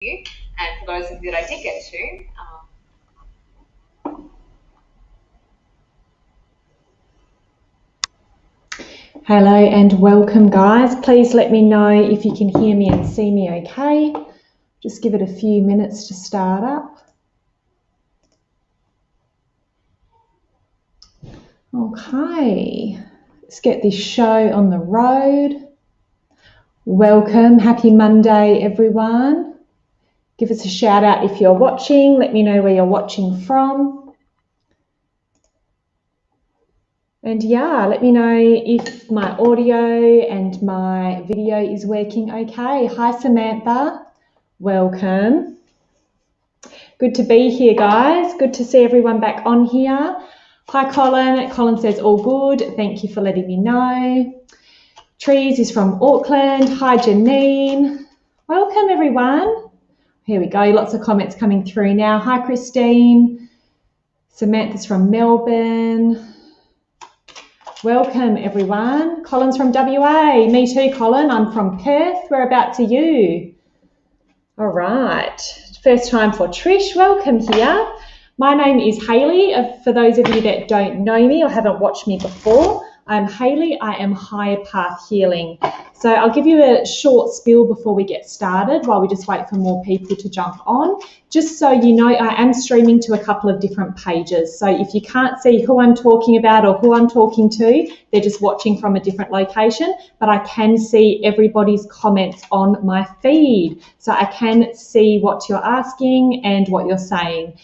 you. And for those of you that I did get to, hello and welcome, guys. Please let me know if you can hear me and see me okay. Just give it a few minutes to start up. Okay, let's get this show on the road. Welcome, happy Monday, everyone. Give us a shout out if you're watching. Let me know where you're watching from. And yeah, let me know if my audio and my video is working okay. Hi, Samantha. Welcome. Good to be here, guys. Good to see everyone back on here. Hi, Colin. Colin says all good. Thank you for letting me know. Trees is from Auckland. Hi, Janine. Welcome, everyone. Here we go. Lots of comments coming through now. Hi, Christine. Samantha's from Melbourne. Welcome, everyone. Colin's from WA. Me too, Colin. I'm from Perth. Whereabouts are you? All right. First time for Trish. Welcome here. My name is Hayley. For those of you that don't know me or haven't watched me before, I'm Hayley. I am Higher Path Healing. So I'll give you a short spiel before we get started while we just wait for more people to jump on. Just so you know, I am streaming to a couple of different pages. So if you can't see who I'm talking about or who I'm talking to, they're just watching from a different location, but I can see everybody's comments on my feed. So I can see what you're asking and what you're saying.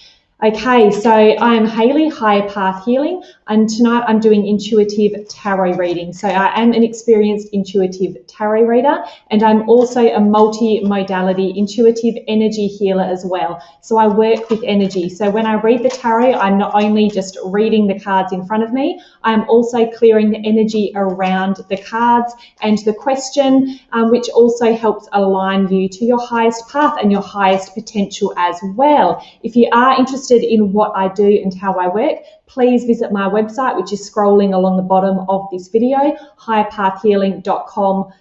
Okay, so I am Hayley, Higher Path Healing, and tonight I'm doing intuitive tarot reading. So I am an experienced intuitive tarot reader, and I'm also a multi-modality intuitive energy healer as well. So I work with energy. So when I read the tarot, I'm not only just reading the cards in front of me, I'm also clearing the energy around the cards and the question, which also helps align you to your highest path and your highest potential as well. If you are interested in what I do and how I work, please visit my website, which is scrolling along the bottom of this video, higherpathhealing.com.au,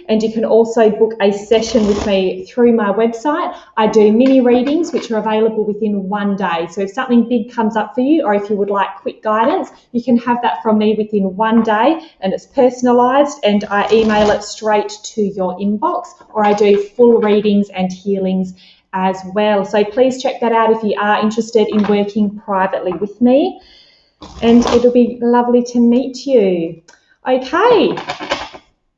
and you can also book a session with me through my website. I do mini readings which are available within one day. So if something big comes up for you, or if you would like quick guidance, you can have that from me within one day, and it's personalized, and I email it straight to your inbox, or I do full readings and healings as well. So please check that out if you are interested in working privately with me, and it'll be lovely to meet you. Okay,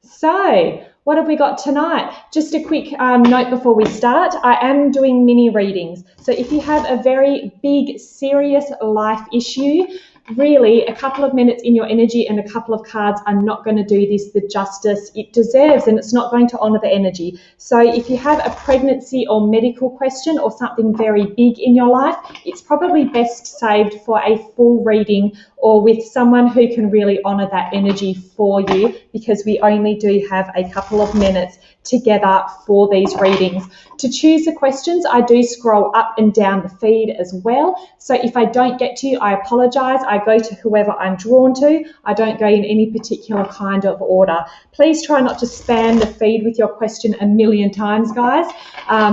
so what have we got tonight? Just a quick note before we start. I am doing mini readings. So if you have a very big, serious life issue, really a couple of minutes in your energy and a couple of cards are not going to do this the justice it deserves, and it's not going to honor the energy. So if you have a pregnancy or medical question or something very big in your life, it's probably best saved for a full reading or with someone who can really honor that energy for you, because we only do have a couple of minutes together for these readings. To choose the questions, I do scroll up and down the feed as well. So if I don't get to you, I apologize. I go to whoever I'm drawn to. I don't go in any particular kind of order. Please try not to spam the feed with your question a million times, guys,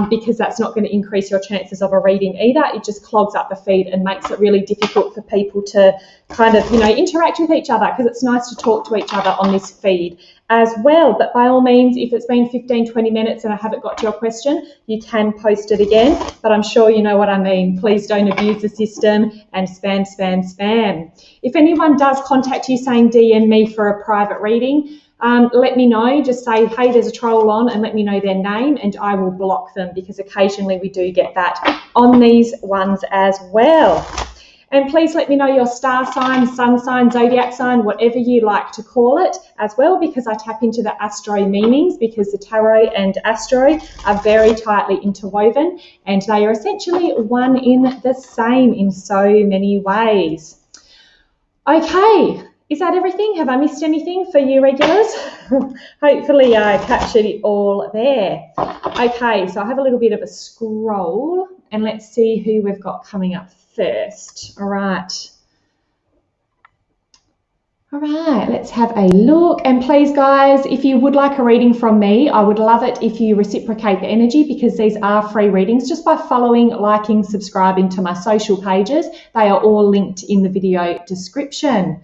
because that's not going to increase your chances of a reading either. It just clogs up the feed and makes it really difficult for people to kind of, interact with each other, because it's nice to talk to each other on this feed as well. But by all means, if it's been 15, 20 minutes and I haven't got to your question, you can post it again, but I'm sure you know what I mean. Please don't abuse the system and spam, spam, spam. If anyone does contact you saying DM me for a private reading, let me know. Just say, hey, there's a troll on, and let me know their name, and I will block them, because occasionally we do get that on these ones as well. And please let me know your star sign, sun sign, zodiac sign, whatever you like to call it as well, because I tap into the astro meanings, because the tarot and astro are very tightly interwoven, and they are essentially one in the same in so many ways. Okay, is that everything? Have I missed anything for you regulars? Hopefully I captured it all there. Okay, so I have a little bit of a scroll, and let's see who we've got coming up first. All right. All right, let's have a look. And please, guys, if you would like a reading from me, I would love it if you reciprocate the energy, because these are free readings just by following, liking, subscribing to my social pages. They are all linked in the video description.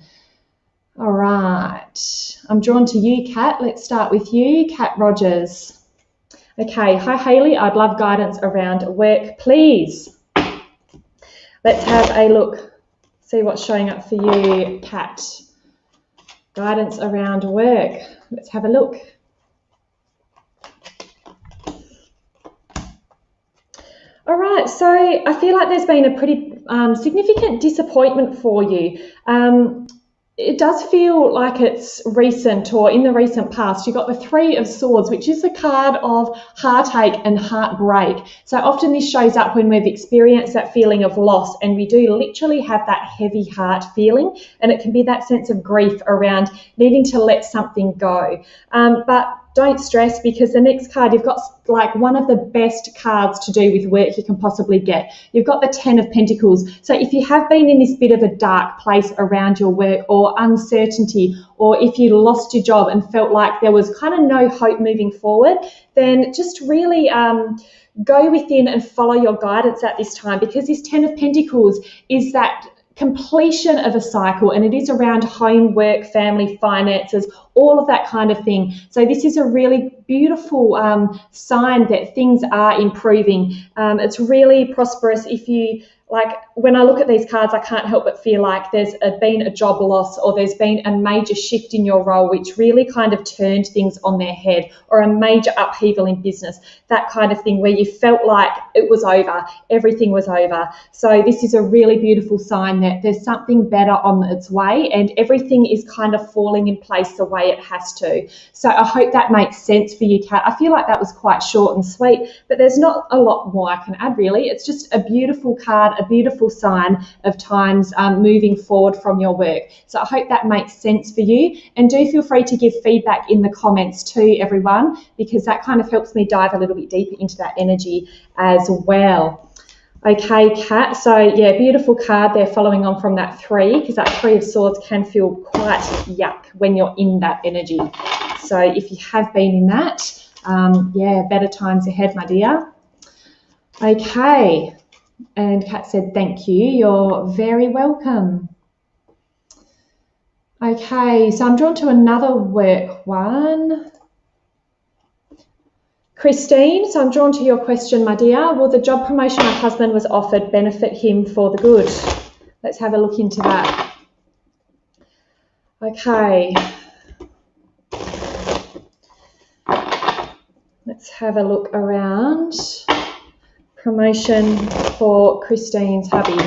All right, I'm drawn to you, Kat. Let's start with you, Kat Rogers. Okay, hi, Hayley. I'd love guidance around work, please. Let's have a look, see what's showing up for you, Kat. Guidance around work. Let's have a look. All right, so I feel like there's been a pretty significant disappointment for you. It does feel like it's recent, or in the recent past. You got the Three of Swords, which is a card of heartache and heartbreak. So often this shows up when we've experienced that feeling of loss, and we do literally have that heavy heart feeling, and it can be that sense of grief around needing to let something go. But don't stress, because the next card, you've got like one of the best cards to do with work you can possibly get. You've got the Ten of Pentacles. So if you have been in this bit of a dark place around your work, or uncertainty, or if you lost your job and felt like there was kind of no hope moving forward, then just really go within and follow your guidance at this time, because this Ten of Pentacles is that completion of a cycle, and it is around home, work, family, finances, all of that kind of thing. So this is a really beautiful sign that things are improving. It's really prosperous. If you like, when I look at these cards, I can't help but feel like there's been a job loss, or there's been a major shift in your role, which really kind of turned things on their head, or a major upheaval in business, that kind of thing, where you felt like it was over, everything was over. So this is a really beautiful sign that there's something better on its way, and everything is kind of falling in place the way it has to. So I hope that makes sense for you, Kat. I feel like that was quite short and sweet, but there's not a lot more I can add, really. It's just a beautiful card, a beautiful sign of times moving forward from your work. So I hope that makes sense for you, and do feel free to give feedback in the comments too, everyone, because that kind of helps me dive a little bit deeper into that energy as well. Okay, Kat, so yeah, beautiful card there, following on from that three, because that Three of Swords can feel quite yuck when you're in that energy. So if you have been in that, yeah, better times ahead, my dear. Okay, and Kat said thank you. You're very welcome. Okay, so I'm drawn to another work one. Christine, so I'm drawn to your question, my dear. Will the job promotion my husband was offered benefit him for the good? Let's have a look into that. Okay. Let's have a look around. Promotion for Christine's hubby.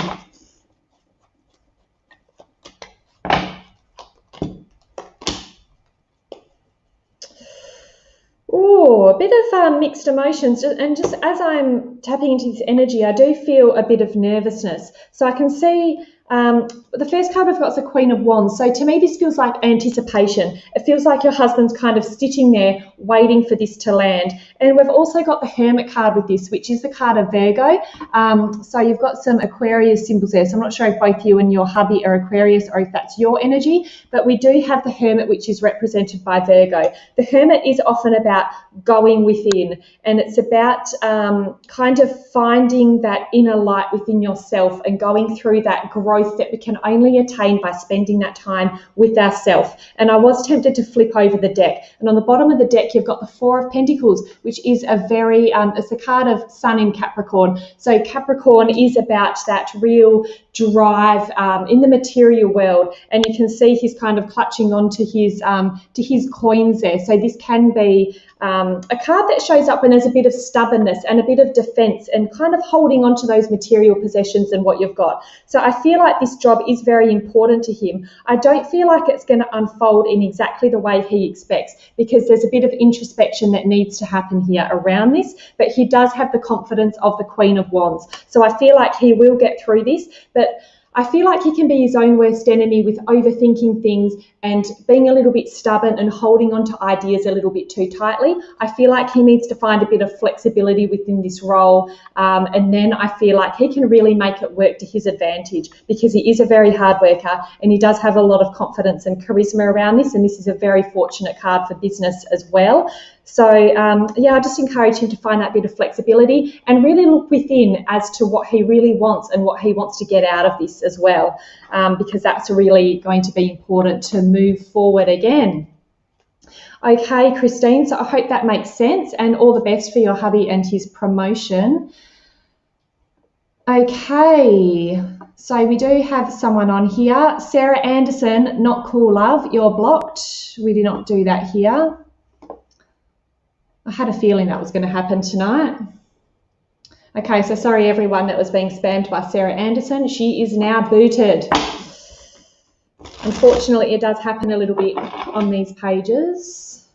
Oh, a bit of mixed emotions, and just as I'm tapping into this energy, I do feel a bit of nervousness. So I can see the first card we've got is the Queen of Wands. So to me, this feels like anticipation. It feels like your husband's kind of sitting there waiting for this to land. And we've also got the Hermit card with this, which is the card of Virgo. So you've got some Aquarius symbols there. So I'm not sure if both you and your hubby are Aquarius, or if that's your energy, but we do have the Hermit, which is represented by Virgo. The Hermit is often about going within, and it's about kind of finding that inner light within yourself, and going through that growth that we can only attain by spending that time with ourselves. And I was tempted to flip over the deck, and on the bottom of the deck you've got the Four of Pentacles, which is a very it's a card of Sun in Capricorn. So Capricorn is about that real drive in the material world, and you can see he's kind of clutching on to his coins there. So this can be a card that shows up when there's a bit of stubbornness and a bit of defense, and kind of holding on to those material possessions and what you've got. So I feel like this job is very important to him. I don't feel like it's going to unfold in exactly the way he expects, because there's a bit of introspection that needs to happen here around this, but he does have the confidence of the Queen of Wands. So I feel like he will get through this, but I feel like he can be his own worst enemy with overthinking things and being a little bit stubborn and holding on to ideas a little bit too tightly. I feel like he needs to find a bit of flexibility within this role, and then I feel like he can really make it work to his advantage, because he is a very hard worker and he does have a lot of confidence and charisma around this, and this is a very fortunate card for business as well. So, I just encourage him to find that bit of flexibility and really look within as to what he really wants and what he wants to get out of this as well, because that's really going to be important to move forward again. Okay, Christine, so I hope that makes sense, and all the best for your hubby and his promotion. Okay, so we do have someone on here. Sarah Anderson, not cool, love. You're blocked. We did not do that here. I had a feeling that was going to happen tonight. Okay, so sorry everyone that was being spammed by Sarah Anderson. She is now booted. Unfortunately, it does happen a little bit on these pages.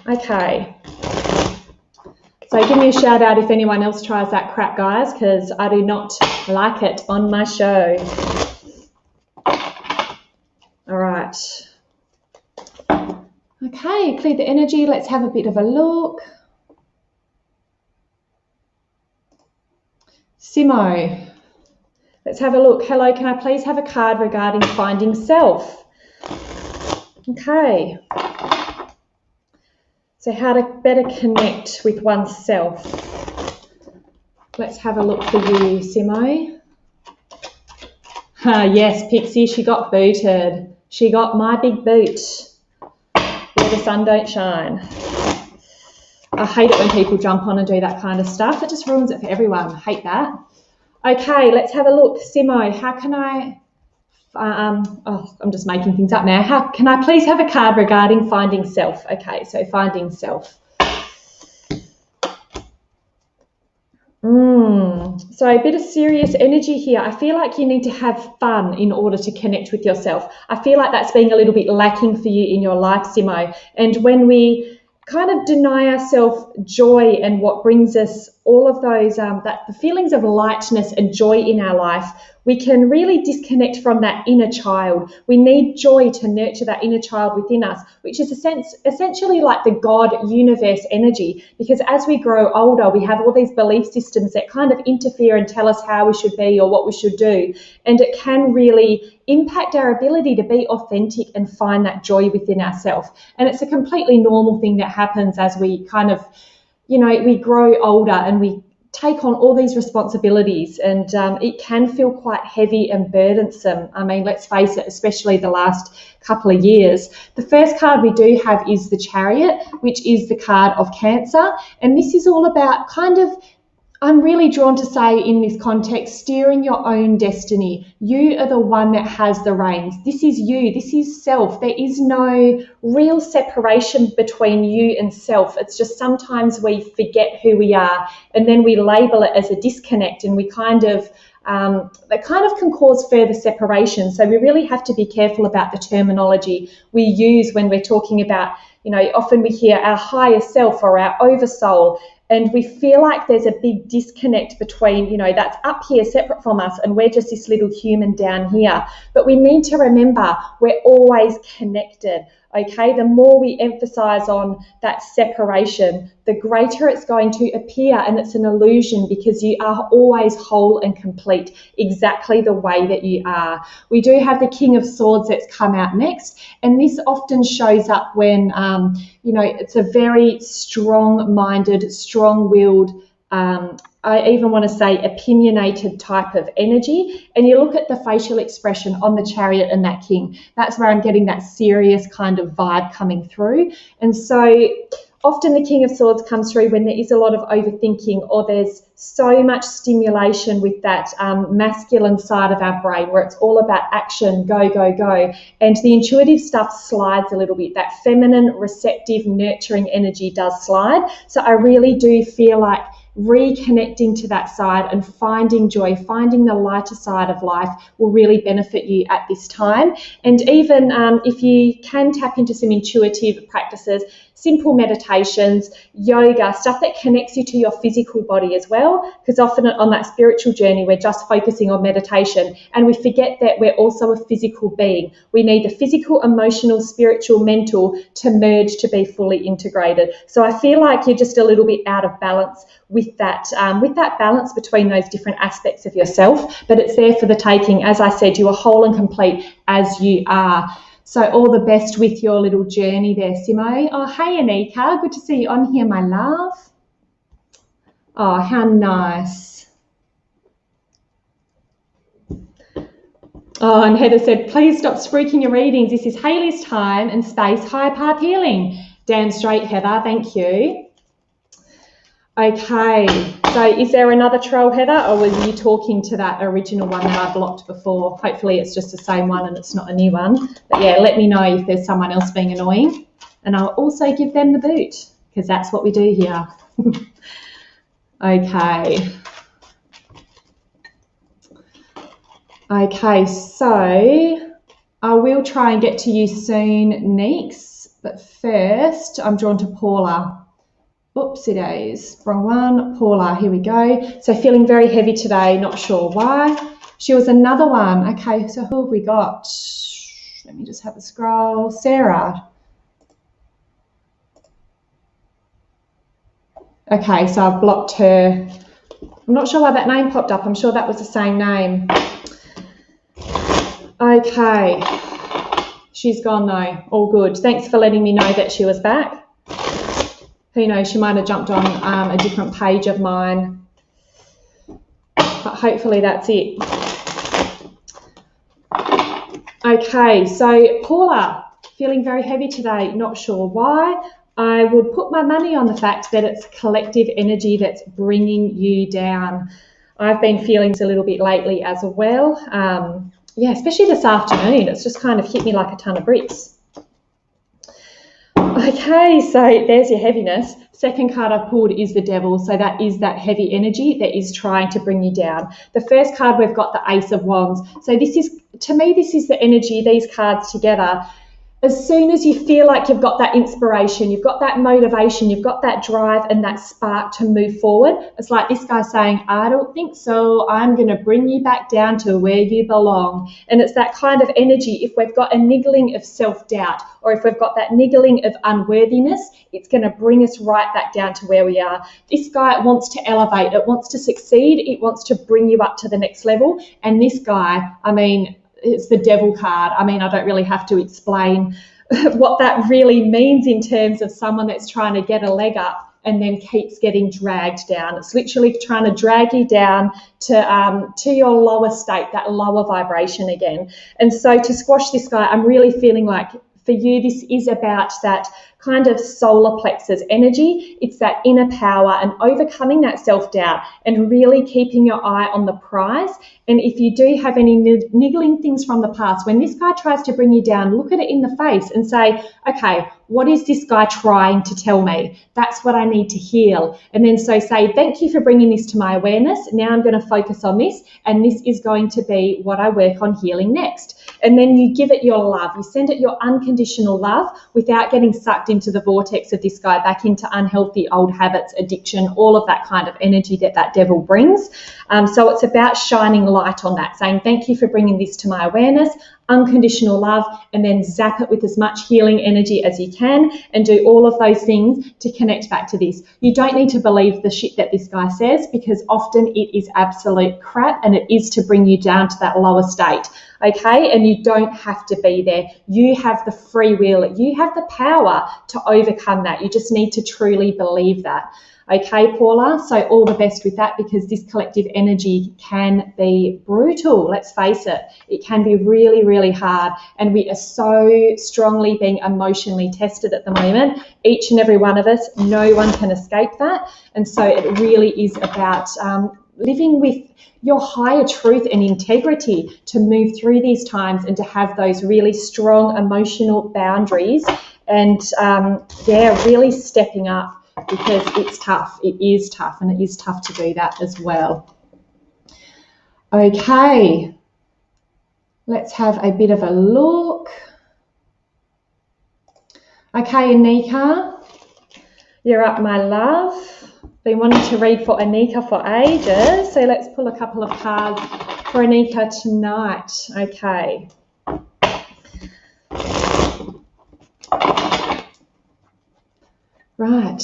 Okay. So give me a shout out if anyone else tries that crap, guys, because I do not like it on my show. All right. Okay, clear the energy. Let's have a bit of a look. Simo, let's have a look. Hello, can I please have a card regarding finding self? Okay. So how to better connect with oneself. Let's have a look for you, Simo. Yes, Pixie, she got booted. She got my big boot. Where the sun don't shine. I hate it when people jump on and do that kind of stuff. It just ruins it for everyone. I hate that. Okay, let's have a look. Simo, how can I... I'm just making things up now. How can I please have a card regarding finding self? Okay, so finding self. So a bit of serious energy here. I feel like you need to have fun in order to connect with yourself. I feel like that's being a little bit lacking for you in your life, Simo. And when we kind of deny ourselves joy and what brings us all of those, the feelings of lightness and joy in our life, we can really disconnect from that inner child. We need joy to nurture that inner child within us, which is essentially like the God universe energy, because as we grow older, we have all these belief systems that kind of interfere and tell us how we should be or what we should do. And it can really impact our ability to be authentic and find that joy within ourselves. And it's a completely normal thing that happens as we kind of, we grow older and we take on all these responsibilities, and it can feel quite heavy and burdensome. I mean, let's face it, especially the last couple of years. The first card we do have is the Chariot, which is the card of Cancer. And this is all about kind of, I'm really drawn to say in this context, steering your own destiny. You are the one that has the reins. This is you. This is self. There is no real separation between you and self. It's just sometimes we forget who we are and then we label it as a disconnect, and we kind of that kind of can cause further separation. So we really have to be careful about the terminology we use when we're talking about, often we hear our higher self or our oversoul. And we feel like there's a big disconnect between, that's up here separate from us and we're just this little human down here. But we need to remember we're always connected, okay? The more we emphasize on that separation, the greater it's going to appear, and it's an illusion because you are always whole and complete exactly the way that you are. We do have the King of Swords that's come out next, and this often shows up when, it's a very strong-minded, strong-willed, I even want to say opinionated type of energy. And you look at the facial expression on the Chariot and that King. That's where I'm getting that serious kind of vibe coming through. And so often the King of Swords comes through when there is a lot of overthinking, or there's so much stimulation with that masculine side of our brain where it's all about action, go, go, go. And the intuitive stuff slides a little bit. That feminine, receptive, nurturing energy does slide. So I really do feel like reconnecting to that side and finding joy, finding the lighter side of life will really benefit you at this time. And even if you can tap into some intuitive practices, simple meditations, yoga, stuff that connects you to your physical body as well, because often on that spiritual journey, we're just focusing on meditation and we forget that we're also a physical being. We need the physical, emotional, spiritual, mental to merge to be fully integrated. So I feel like you're just a little bit out of balance with that balance between those different aspects of yourself, but it's there for the taking. As I said, you are whole and complete as you are. So all the best with your little journey there, Simo. Oh, hey, Anika. Good to see you on here, my love. Oh, how nice. Oh, and Heather said, please stop spruiking your readings. This is Hayley's time and space, high path healing. Damn straight, Heather. Thank you. Okay, so is there another troll, Heather, or was you talking to that original one that I blocked before? Hopefully it's just the same one and it's not a new one. But yeah, let me know if there's someone else being annoying. And I'll also give them the boot, because that's what we do here. Okay. Okay, so I will try and get to you soon, Neeks. But first, I'm drawn to Paula. Oopsie days, wrong one. Paula, here we go. So feeling very heavy today, not sure why. She was another one. Okay, so who have we got? Let me just have a scroll. Sarah. Okay, so I've blocked her. I'm not sure why that name popped up. I'm sure that was the same name. Okay. She's gone though. All good. Thanks for letting me know that she was back. Who knows, she might have jumped on a different page of mine. But hopefully that's it. Okay, so Paula, feeling very heavy today, not sure why. I would put my money on the fact that it's collective energy that's bringing you down. I've been feeling a little bit lately as well. Yeah, especially this afternoon. It's just kind of hit me like a ton of bricks. Okay, so there's your heaviness. Second card I pulled is the devil. So that is that heavy energy that is trying to bring you down. The first card, we've got the Ace of Wands. So this is, to me, this is the energy, these cards together. As soon as you feel like you've got that inspiration, you've got that motivation, you've got that drive and that spark to move forward, it's like this guy saying, I don't think so. I'm going to bring you back down to where you belong. And it's that kind of energy. If we've got a niggling of self-doubt or if we've got that niggling of unworthiness, it's going to bring us right back down to where we are. This guy wants to elevate. It wants to succeed. It wants to bring you up to the next level. And this guy, I mean, it's the devil card. I mean, I don't really have to explain what that really means in terms of someone that's trying to get a leg up and then keeps getting dragged down. It's literally trying to drag you down to your lower state, that lower vibration again. And so to squash this guy, I'm really feeling like for you, this is about that kind of solar plexus energy. It's that inner power and overcoming that self-doubt and really keeping your eye on the prize. And if you do have any niggling things from the past, when this guy tries to bring you down, look at it in the face and say, okay, what is this guy trying to tell me? That's what I need to heal. And then so say, thank you for bringing this to my awareness. Now I'm going to focus on this, and this is going to be what I work on healing next. And then you give it your love. You send it your unconditional love without getting sucked into the vortex of this guy, back into unhealthy old habits, addiction, all of that kind of energy that devil brings. So it's about shining light on that, saying thank you for bringing this to my awareness, unconditional love, and then zap it with as much healing energy as you can and do all of those things to connect back to this. You don't need to believe the shit that this guy says, because often it is absolute crap and it is to bring you down to that lower state. Okay, and you don't have to be there. You have the free will. You have the power to overcome that. You just need to truly believe that. Okay, Paula, so all the best with that, because this collective energy can be brutal. Let's face it. It can be really, really hard, and we are so strongly being emotionally tested at the moment. Each and every one of us, no one can escape that. And so it really is about living with your higher truth and integrity to move through these times and to have those really strong emotional boundaries and, really stepping up, because it's tough. It is tough, and it is tough to do that as well. Okay, let's have a bit of a look. Okay, Anika, You're up, my love. Been wanting to read for Anika for ages, so let's pull a couple of cards for Anika tonight. Okay. Right.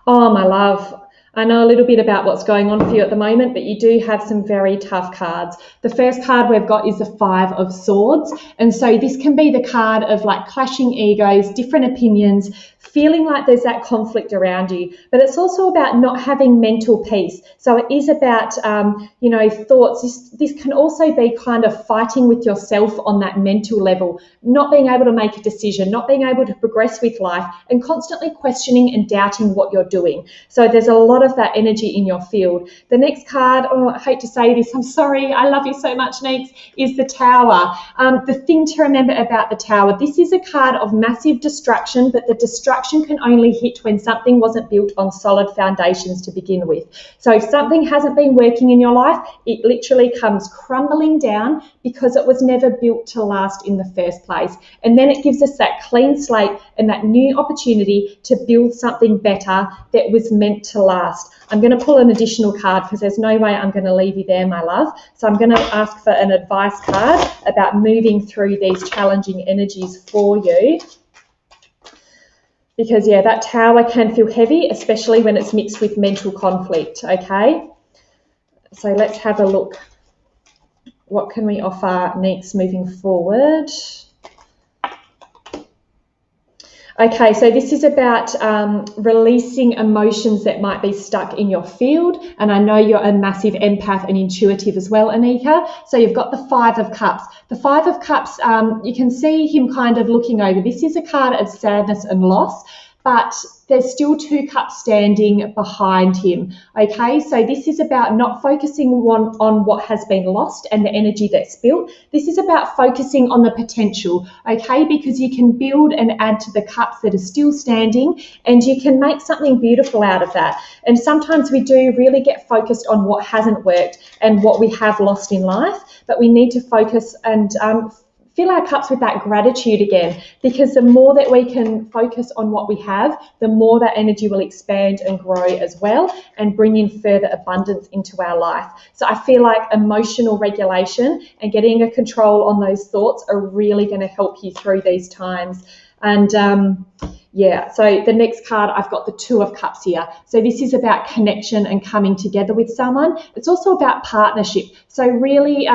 Oh, my love. I know a little bit about what's going on for you at the moment, but you do have some very tough cards. The first card we've got is the Five of Swords. And so this can be the card of like clashing egos, different opinions, feeling like there's that conflict around you. But it's also about not having mental peace. So it is about, thoughts. This can also be kind of fighting with yourself on that mental level, not being able to make a decision, not being able to progress with life, and constantly questioning and doubting what you're doing. So there's a lot of that energy in your field. The next card, I hate to say this, I'm sorry, I love you so much, Neeks, is the Tower. The thing to remember about the Tower, this is a card of massive destruction, but the destruction can only hit when something wasn't built on solid foundations to begin with. So if something hasn't been working in your life, it literally comes crumbling down because it was never built to last in the first place. And then it gives us that clean slate and that new opportunity to build something better that was meant to last. I'm going to pull an additional card because there's no way I'm going to leave you there, my love. So I'm going to ask for an advice card about moving through these challenging energies for you. Because, yeah, that Tower can feel heavy, especially when it's mixed with mental conflict, okay? So let's have a look. What can we offer Neeks moving forward? Okay, so this is about releasing emotions that might be stuck in your field. And I know you're a massive empath and intuitive as well, Anika. So you've got the Five of Cups. The Five of Cups, you can see him kind of looking over. This is a card of sadness and loss, but there's still two cups standing behind him, okay? So this is about not focusing on what has been lost and the energy that's built. This is about focusing on the potential, okay? Because you can build and add to the cups that are still standing, and you can make something beautiful out of that. And sometimes we do really get focused on what hasn't worked and what we have lost in life, but we need to focus and fill our cups with that gratitude again, because the more that we can focus on what we have, the more that energy will expand and grow as well and bring in further abundance into our life. So I feel like emotional regulation and getting a control on those thoughts are really going to help you through these times. And yeah, so the next card, I've got the Two of Cups here. So this is about connection and coming together with someone. It's also about partnership. So really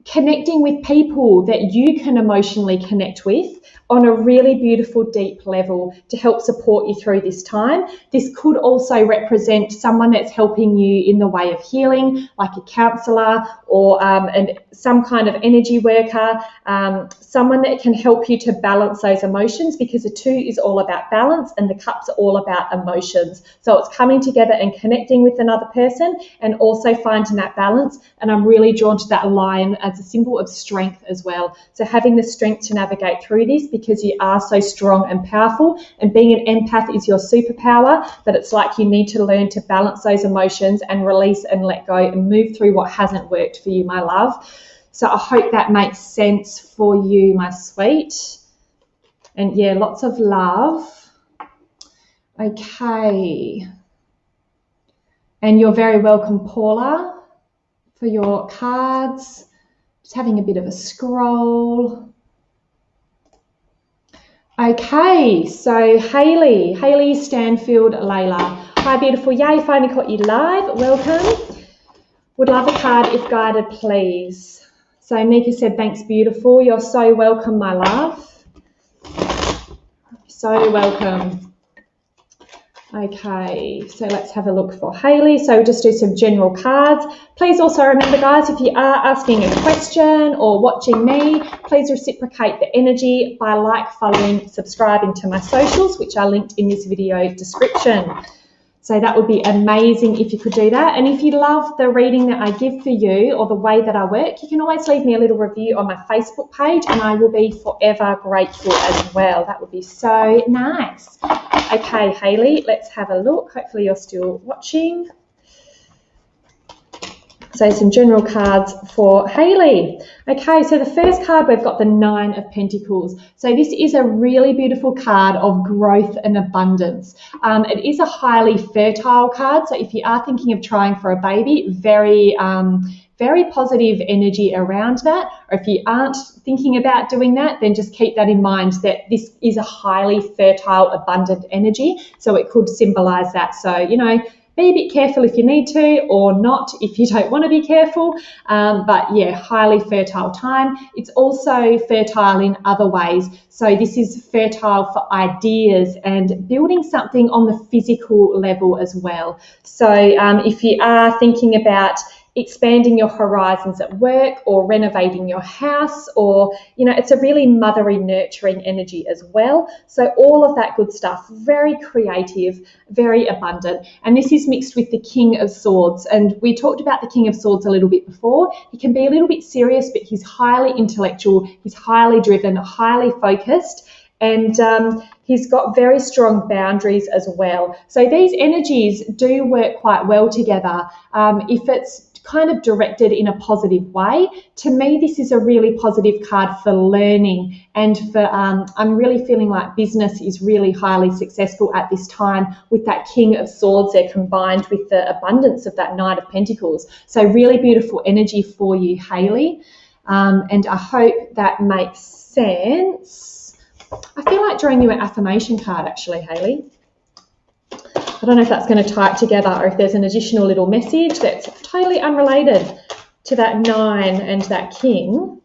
connecting with people that you can emotionally connect with on a really beautiful, deep level to help support you through this time. This could also represent someone that's helping you in the way of healing, like a counsellor or some kind of energy worker, someone that can help you to balance those emotions, because the Two is all about balance and the Cups are all about emotions. So it's coming together and connecting with another person and also finding that balance. And I'm really drawn to that lion as a symbol of strength as well. So having the strength to navigate through this, because you are so strong and powerful, and being an empath is your superpower, but it's like you need to learn to balance those emotions and release and let go and move through what hasn't worked for you, my love. So I hope that makes sense for you, my sweet. And yeah, lots of love. Okay. And you're very welcome, Paula, for your cards. Just having a bit of a scroll. Okay, so Hayley Stanfield Layla. Hi, beautiful. Yay, finally caught you live. Welcome. Would love a card if guided, please. So Mika said, thanks, beautiful. You're so welcome, my love. So welcome. Okay, so let's have a look for Hayley. So we'll just do some general cards. Please also remember, guys, if you are asking a question or watching me, please reciprocate the energy by following, subscribing to my socials, which are linked in this video description. So that would be amazing if you could do that. And if you love the reading that I give for you or the way that I work, you can always leave me a little review on my Facebook page and I will be forever grateful as well. That would be so nice. Okay, Hayley, let's have a look. Hopefully you're still watching. So some general cards for Hayley. Okay, so the first card, we've got the Nine of Pentacles. So this is a really beautiful card of growth and abundance. It is a highly fertile card. So if you are thinking of trying for a baby, very positive energy around that. Or if you aren't thinking about doing that, then just keep that in mind, that this is a highly fertile, abundant energy. So it could symbolize that. So, you know, be a bit careful if you need to, or not if you don't want to be careful. But yeah, highly fertile time. It's also fertile in other ways. So this is fertile for ideas and building something on the physical level as well. So if you are thinking about expanding your horizons at work or renovating your house, or, you know, it's a really mothery, nurturing energy as well. So all of that good stuff, very creative, very abundant. And this is mixed with the King of Swords. And we talked about the King of Swords a little bit before. He can be a little bit serious, but he's highly intellectual, he's highly driven, highly focused. And he's got very strong boundaries as well. So these energies do work quite well together. If it's kind of directed in a positive way, to me, this is a really positive card for learning, and for I'm really feeling like business is really highly successful at this time with that King of Swords there, combined with the abundance of that Knight of Pentacles. So really beautiful energy for you, Hayley. And I hope that makes sense. I feel like drawing you an affirmation card, actually, Hayley. I don't know if that's going to tie it together, or if there's an additional little message that's totally unrelated to that 9 and that King.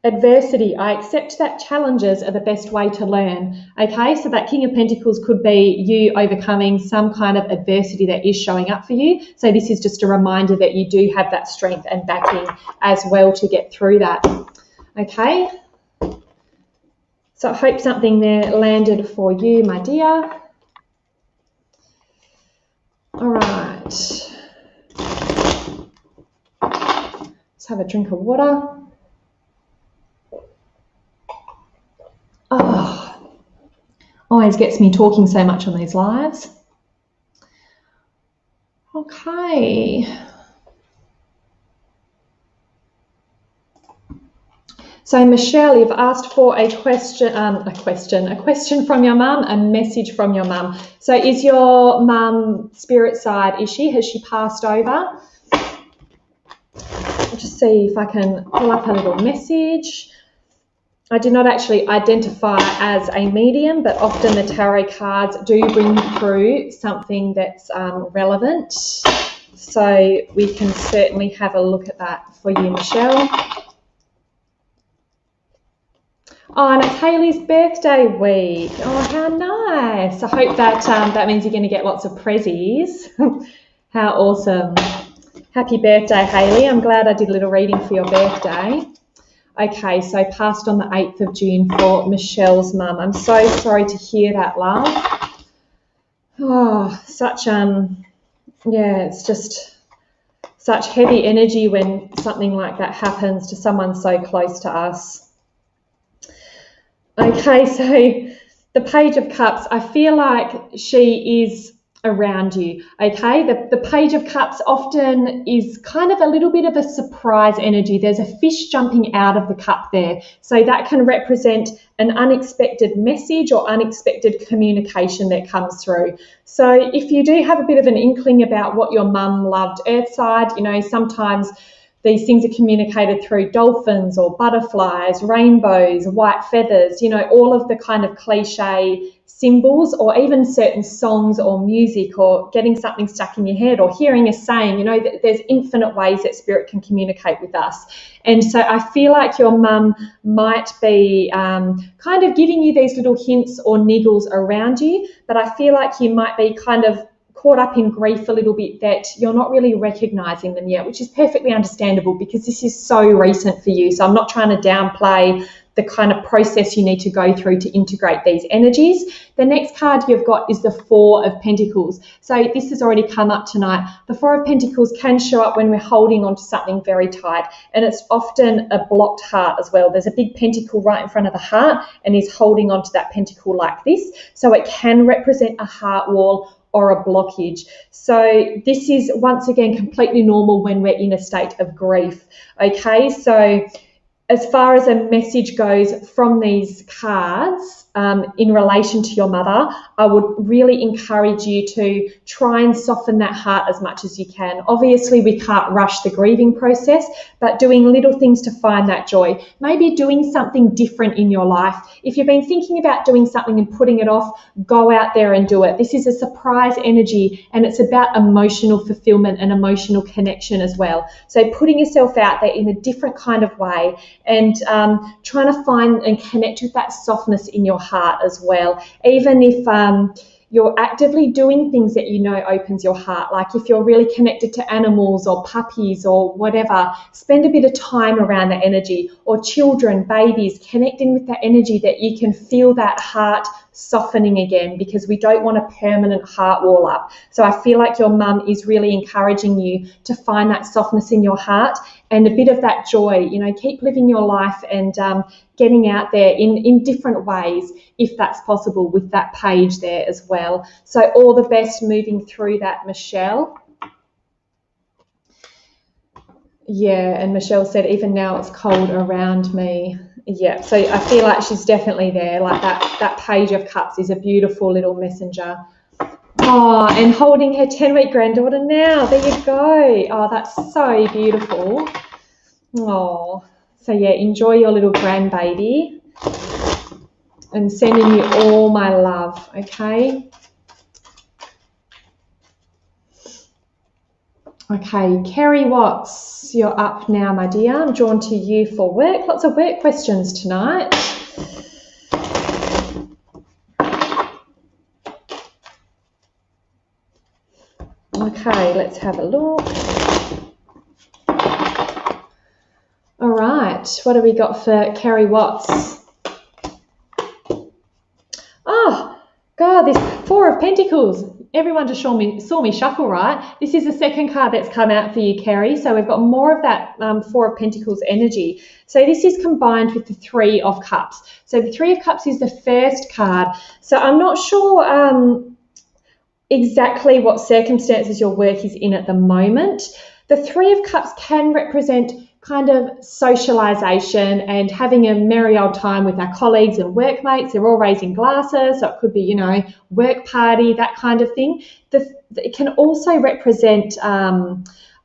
Adversity. I accept that challenges are the best way to learn. Okay, so that King of Pentacles could be you overcoming some kind of adversity that is showing up for you. So this is just a reminder that you do have that strength and backing as well to get through that. Okay. So I hope something there landed for you, my dear. All right. Let's have a drink of water. Oh, always gets me talking so much on these lives. Okay. So Michelle, you've asked for a question from your mum, a message from your mum. So is your mum spirit side, has she passed over? I'll just see if I can pull up a little message. I did not actually identify as a medium, but often the tarot cards do bring through something that's relevant. So we can certainly have a look at that for you, Michelle. Oh, and it's Hayley's birthday week. Oh, how nice. I hope that that means you're going to get lots of prezzies. How awesome. Happy birthday, Hayley. I'm glad I did a little reading for your birthday. Okay, so passed on the 8th of June for Michelle's mum. I'm so sorry to hear that, love. Oh, such, it's just such heavy energy when something like that happens to someone so close to us. Okay, so the Page of Cups, I feel like she is around you, okay? The Page of Cups often is kind of a little bit of a surprise energy. There's a fish jumping out of the cup there. So that can represent an unexpected message or unexpected communication that comes through. So if you do have a bit of an inkling about what your mum loved Earthside, you know, sometimes these things are communicated through dolphins or butterflies, rainbows, white feathers, you know, all of the kind of cliche symbols, or even certain songs or music, or getting something stuck in your head, or hearing a saying. You know, there's infinite ways that spirit can communicate with us. And so I feel like your mum might be kind of giving you these little hints or niggles around you, but I feel like you might be kind of caught up in grief a little bit that you're not really recognizing them yet, which is perfectly understandable because this is so recent for you. So I'm not trying to downplay the kind of process you need to go through to integrate these energies. The next card you've got is the Four of Pentacles. So this has already come up tonight. The Four of Pentacles can show up when we're holding on to something very tight, and it's often a blocked heart as well. There's a big pentacle right in front of the heart, and he's holding on to that pentacle like this. So it can represent a heart wall, or a blockage. So this is, once again, completely normal when we're in a state of grief. Okay, so as far as a message goes from these cards in relation to your mother, I would really encourage you to try and soften that heart as much as you can. Obviously, we can't rush the grieving process, but doing little things to find that joy. Maybe doing something different in your life. If you've been thinking about doing something and putting it off, go out there and do it. This is a surprise energy, and it's about emotional fulfillment and emotional connection as well. So putting yourself out there in a different kind of way, and trying to find and connect with that softness in your heart as well. Even if you're actively doing things that you know opens your heart, like if you're really connected to animals or puppies or whatever, spend a bit of time around that energy, or children, babies, connecting with that energy, that you can feel that heart softening again, because we don't want a permanent heart wall up. So I feel like your mum is really encouraging you to find that softness in your heart and a bit of that joy. You know, keep living your life and getting out there in different ways, if that's possible, with that page there as well. So all the best moving through that, Michelle. Yeah, and Michelle said, even now it's cold around me. Yeah, so I feel like she's definitely there. Like that page of cups is a beautiful little messenger. Oh, and holding her 10-week granddaughter now. There you go. Oh, that's so beautiful. Oh, so yeah, enjoy your little grandbaby, and sending you all my love, okay? Okay, Kerry Watts, you're up now, my dear. I'm drawn to you for work. Lots of work questions tonight. Okay, let's have a look. All right, what have we got for Kerry Watts? Oh, God, this Four of Pentacles. Everyone just saw me shuffle, right? This is the second card that's come out for you, Kerry. So we've got more of that Four of Pentacles energy. So this is combined with the Three of Cups. So the Three of Cups is the first card. So I'm not sure exactly what circumstances your work is in at the moment. The Three of Cups can represent kind of socialization and having a merry old time with our colleagues and workmates. They're all raising glasses, so it could be, you know, work party, that kind of thing. It can also represent,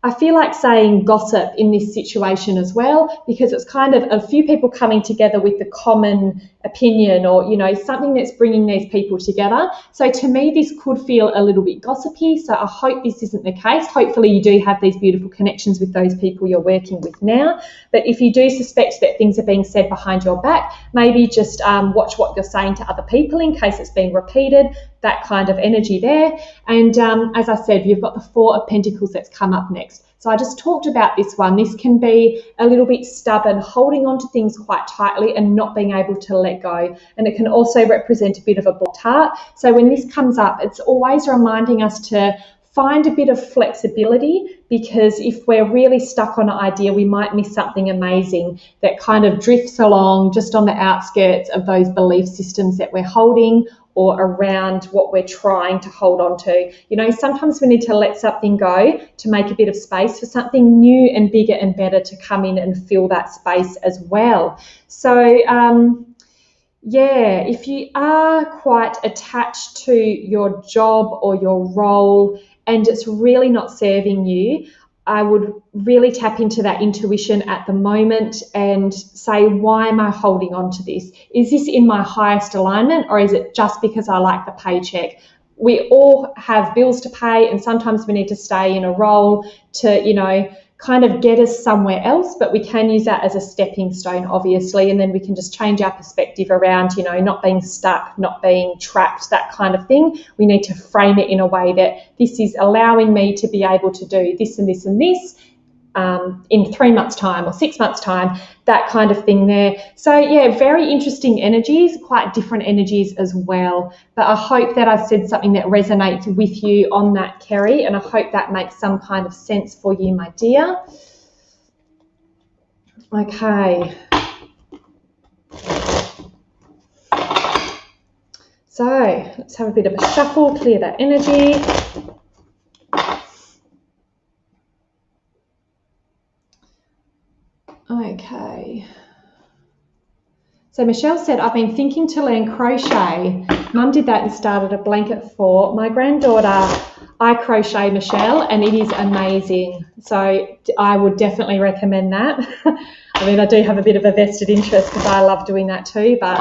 I feel like saying gossip in this situation as well, because it's kind of a few people coming together with the common opinion, or, you know, something that's bringing these people together. So to me, this could feel a little bit gossipy. So I hope this isn't the case. Hopefully you do have these beautiful connections with those people you're working with now. But if you do suspect that things are being said behind your back, maybe just watch what you're saying to other people in case it's being repeated, that kind of energy there. And as I said, you've got the Four of Pentacles that's come up next. So I just talked about this one. This can be a little bit stubborn, holding on to things quite tightly and not being able to let go. And it can also represent a bit of a blocked heart. So when this comes up, it's always reminding us to find a bit of flexibility, because if we're really stuck on an idea, we might miss something amazing that kind of drifts along just on the outskirts of those belief systems that we're holding, or around what we're trying to hold on to. You know, sometimes we need to let something go to make a bit of space for something new and bigger and better to come in and fill that space as well. So, yeah, if you are quite attached to your job or your role and it's really not serving you, I would really tap into that intuition at the moment and say, why am I holding on to this? Is this in my highest alignment, or is it just because I like the paycheck? We all have bills to pay, and sometimes we need to stay in a role to, you know, kind of get us somewhere else, but we can use that as a stepping stone, obviously, and then we can just change our perspective around, you know, not being stuck, not being trapped, that kind of thing. We need to frame it in a way that this is allowing me to be able to do this and this and this in 3 months' time or 6 months' time, that kind of thing there. So, yeah, very interesting energies, quite different energies as well. But I hope that I've said something that resonates with you on that, Kerry, and I hope that makes some kind of sense for you, my dear. Okay. So let's have a bit of a shuffle, clear that energy. Okay. So Michelle said, I've been thinking to learn crochet. Mum did that and started a blanket for my granddaughter. I crochet, Michelle, and it is amazing. So I would definitely recommend that. I mean, I do have a bit of a vested interest because I love doing that too, but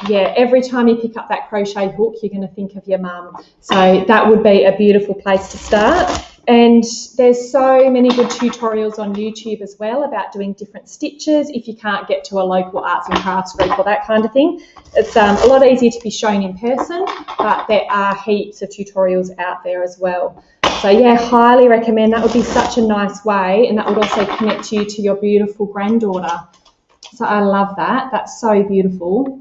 yeah, every time you pick up that crochet hook, you're going to think of your mum. So that would be a beautiful place to start. And there's so many good tutorials on YouTube as well about doing different stitches if you can't get to a local arts and crafts group or that kind of thing. It's a lot easier to be shown in person, but there are heaps of tutorials out there as well. So yeah, highly recommend. That would be such a nice way, and that would also connect you to your beautiful granddaughter. So I love that. That's so beautiful.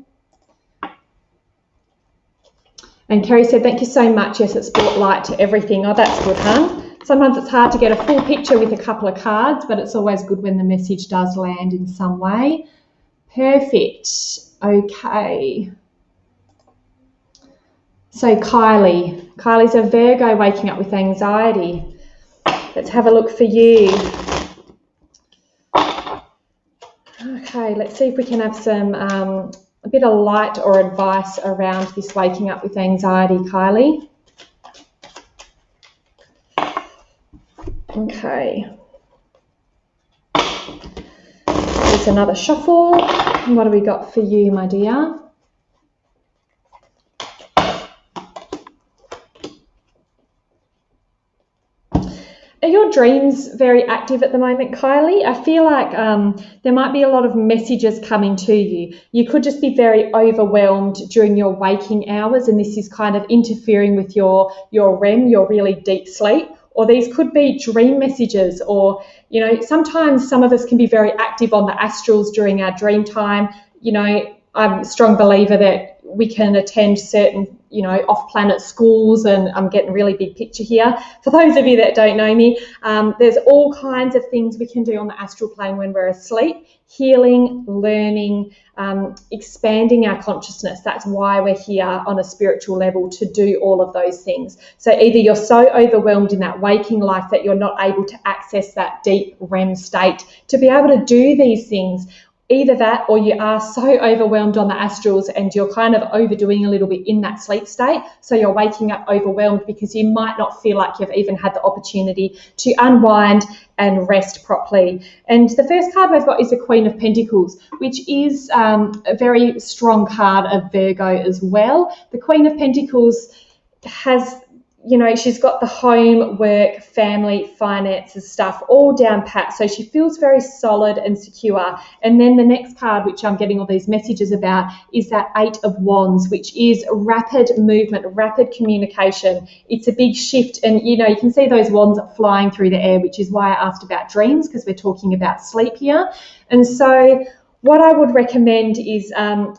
And Kerry said, thank you so much. Yes, it's brought light to everything. Oh, that's good, hun. Sometimes it's hard to get a full picture with a couple of cards, but it's always good when the message does land in some way. Perfect. Okay. So Kylie's a Virgo waking up with anxiety. Let's have a look for you. Okay, let's see if we can have some a bit of light or advice around this waking up with anxiety, Kylie. Okay. There's another shuffle. What have we got for you, my dear? Are your dreams very active at the moment, Kylie? I feel like there might be a lot of messages coming to you. You could just be very overwhelmed during your waking hours, and this is kind of interfering with your REM, your really deep sleep. Or these could be dream messages, or, you know, sometimes some of us can be very active on the astrals during our dream time. You know, I'm a strong believer that we can attend certain, you know, off-planet schools, and I'm getting really big picture here. For those of you that don't know me, there's all kinds of things we can do on the astral plane when we're asleep. Healing, learning, expanding our consciousness. That's why we're here on a spiritual level, to do all of those things. So either you're so overwhelmed in that waking life that you're not able to access that deep REM state to be able to do these things. Either that, or you are so overwhelmed on the astrals and you're kind of overdoing a little bit in that sleep state. So you're waking up overwhelmed because you might not feel like you've even had the opportunity to unwind and rest properly. And the first card we've got is the Queen of Pentacles, which is a very strong card of Virgo as well. The Queen of Pentacles has, you know, she's got the home, work, family, finances stuff all down pat. So she feels very solid and secure. And then the next card, which I'm getting all these messages about, is that Eight of Wands, which is rapid movement, rapid communication. It's a big shift. And, you know, you can see those wands flying through the air, which is why I asked about dreams, because we're talking about sleep here. And so what I would recommend is